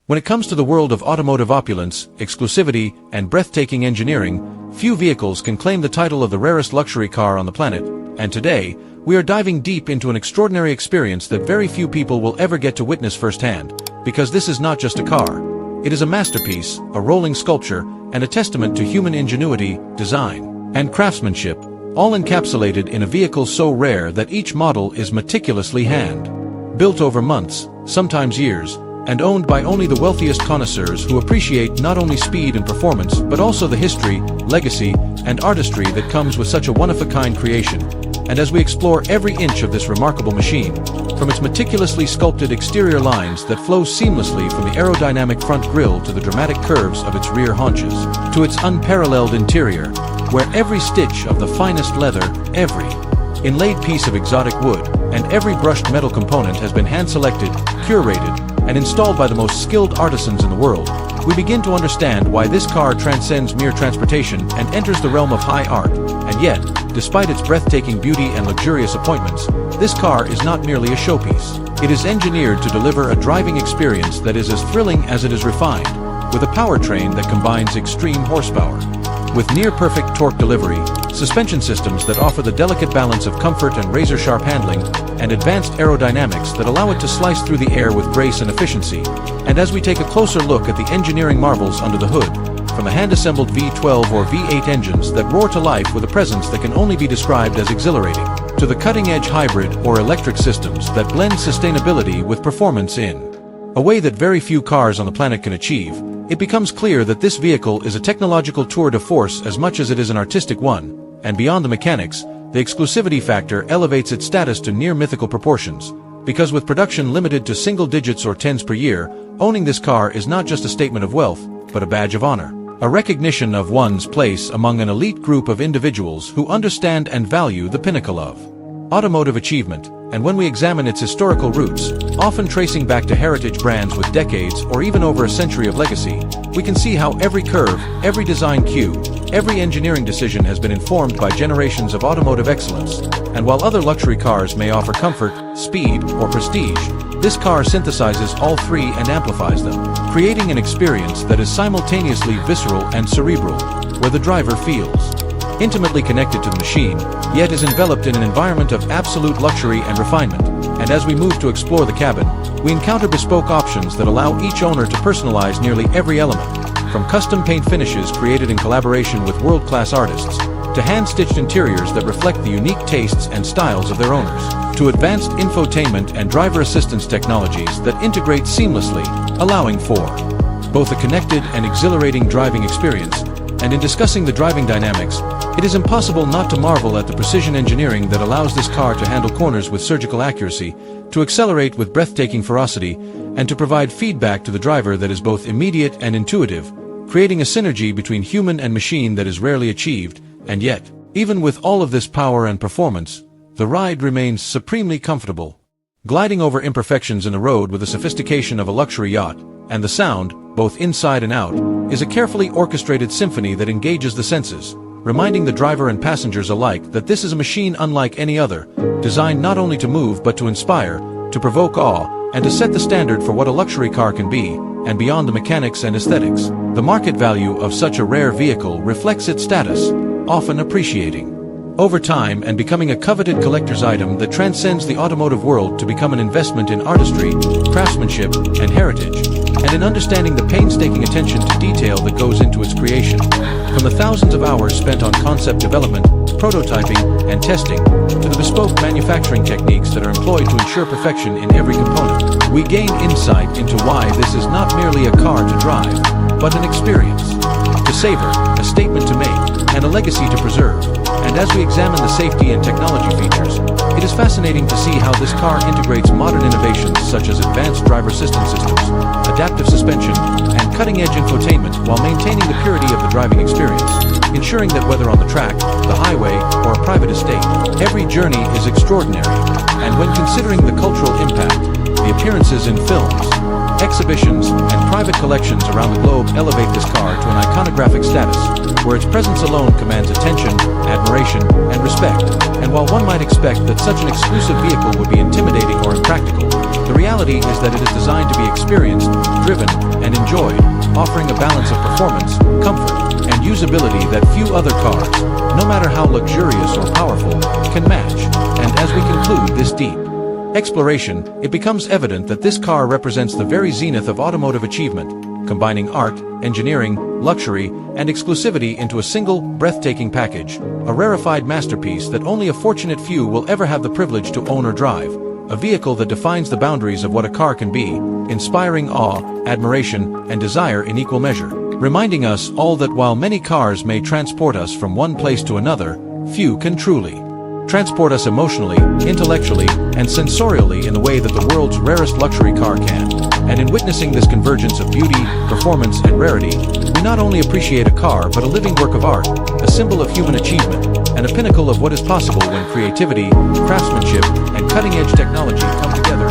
When it comes to the world of automotive opulence, exclusivity, and breathtaking engineering, few vehicles can claim the title of the rarest luxury car on the planet, and today, we are diving deep into an extraordinary experience that very few people will ever get to witness firsthand, because this is not just a car. It is a masterpiece, a rolling sculpture, and a testament to human ingenuity, design, and craftsmanship, all encapsulated in a vehicle so rare that each model is meticulously hand-built over months, sometimes years, and owned by only the wealthiest connoisseurs who appreciate not only speed and performance but also the history, legacy, and artistry that comes with such a one-of-a-kind creation. And as we explore every inch of this remarkable machine, from its meticulously sculpted exterior lines that flow seamlessly from the aerodynamic front grille to the dramatic curves of its rear haunches, to its unparalleled interior, where every stitch of the finest leather, every inlaid piece of exotic wood, and every brushed metal component has been hand-selected, curated, and installed by the most skilled artisans in the world, we begin to understand why this car transcends mere transportation and enters the realm of high art. And yet, despite its breathtaking beauty and luxurious appointments, this car is not merely a showpiece. It is engineered to deliver a driving experience that is as thrilling as it is refined, with a powertrain that combines extreme horsepower with near-perfect torque delivery, suspension systems that offer the delicate balance of comfort and razor-sharp handling, and advanced aerodynamics that allow it to slice through the air with grace and efficiency. And as we take a closer look at the engineering marvels under the hood, from the hand-assembled V12 or V8 engines that roar to life with a presence that can only be described as exhilarating, to the cutting-edge hybrid or electric systems that blend sustainability with performance in a way that very few cars on the planet can achieve, it becomes clear that this vehicle is a technological tour de force as much as it is an artistic one, and beyond the mechanics, the exclusivity factor elevates its status to near mythical proportions, because with production limited to single digits or tens per year, owning this car is not just a statement of wealth, but a badge of honor, a recognition of one's place among an elite group of individuals who understand and value the pinnacle of automotive achievement. And when we examine its historical roots, often tracing back to heritage brands with decades or even over a century of legacy, we can see how every curve, every design cue, every engineering decision has been informed by generations of automotive excellence. And while other luxury cars may offer comfort, speed, or prestige, this car synthesizes all three and amplifies them, creating an experience that is simultaneously visceral and cerebral, where the driver feels intimately connected to the machine, yet is enveloped in an environment of absolute luxury and refinement. And as we move to explore the cabin, we encounter bespoke options that allow each owner to personalize nearly every element, from custom paint finishes created in collaboration with world-class artists, to hand-stitched interiors that reflect the unique tastes and styles of their owners, to advanced infotainment and driver assistance technologies that integrate seamlessly, allowing for both a connected and exhilarating driving experience. And in discussing the driving dynamics, it is impossible not to marvel at the precision engineering that allows this car to handle corners with surgical accuracy, to accelerate with breathtaking ferocity, and to provide feedback to the driver that is both immediate and intuitive, creating a synergy between human and machine that is rarely achieved. And yet, even with all of this power and performance, the ride remains supremely comfortable, gliding over imperfections in the road with the sophistication of a luxury yacht, and the sound, both inside and out, is a carefully orchestrated symphony that engages the senses, reminding the driver and passengers alike that this is a machine unlike any other, designed not only to move but to inspire, to provoke awe, and to set the standard for what a luxury car can be. And beyond the mechanics and aesthetics, the market value of such a rare vehicle reflects its status, often appreciating over time and becoming a coveted collector's item that transcends the automotive world to become an investment in artistry, craftsmanship, and heritage, and in understanding the painstaking attention to detail that goes into its creation. From the thousands of hours spent on concept development, prototyping, and testing, to the bespoke manufacturing techniques that are employed to ensure perfection in every component, we gain insight into why this is not merely a car to drive, but an experience to savor, a statement to make, and a legacy to preserve. And as we examine the safety and technology features, it is fascinating to see how this car integrates modern innovations such as advanced driver assistance systems, adaptive suspension, and cutting-edge infotainment while maintaining the purity of the driving experience, ensuring that whether on the track, the highway, or a private estate, every journey is extraordinary. And when considering the cultural impact, the appearances in films, Exhibitions and private collections around the globe elevate this car to an iconographic status, where its presence alone commands attention, admiration, and respect. And while one might expect that such an exclusive vehicle would be intimidating or impractical, the reality is that it is designed to be experienced, driven, and enjoyed, offering a balance of performance, comfort, and usability that few other cars, no matter how luxurious or powerful, can match. And as we conclude this deep exploration, it becomes evident that this car represents the very zenith of automotive achievement, combining art, engineering, luxury, and exclusivity into a single, breathtaking package, a rarefied masterpiece that only a fortunate few will ever have the privilege to own or drive, a vehicle that defines the boundaries of what a car can be, inspiring awe, admiration, and desire in equal measure, reminding us all that while many cars may transport us from one place to another, few can truly transport us emotionally, intellectually, and sensorially in the way that the world's rarest luxury car can. And in witnessing this convergence of beauty, performance, and rarity, we not only appreciate a car but a living work of art, a symbol of human achievement, and a pinnacle of what is possible when creativity, craftsmanship, and cutting-edge technology come together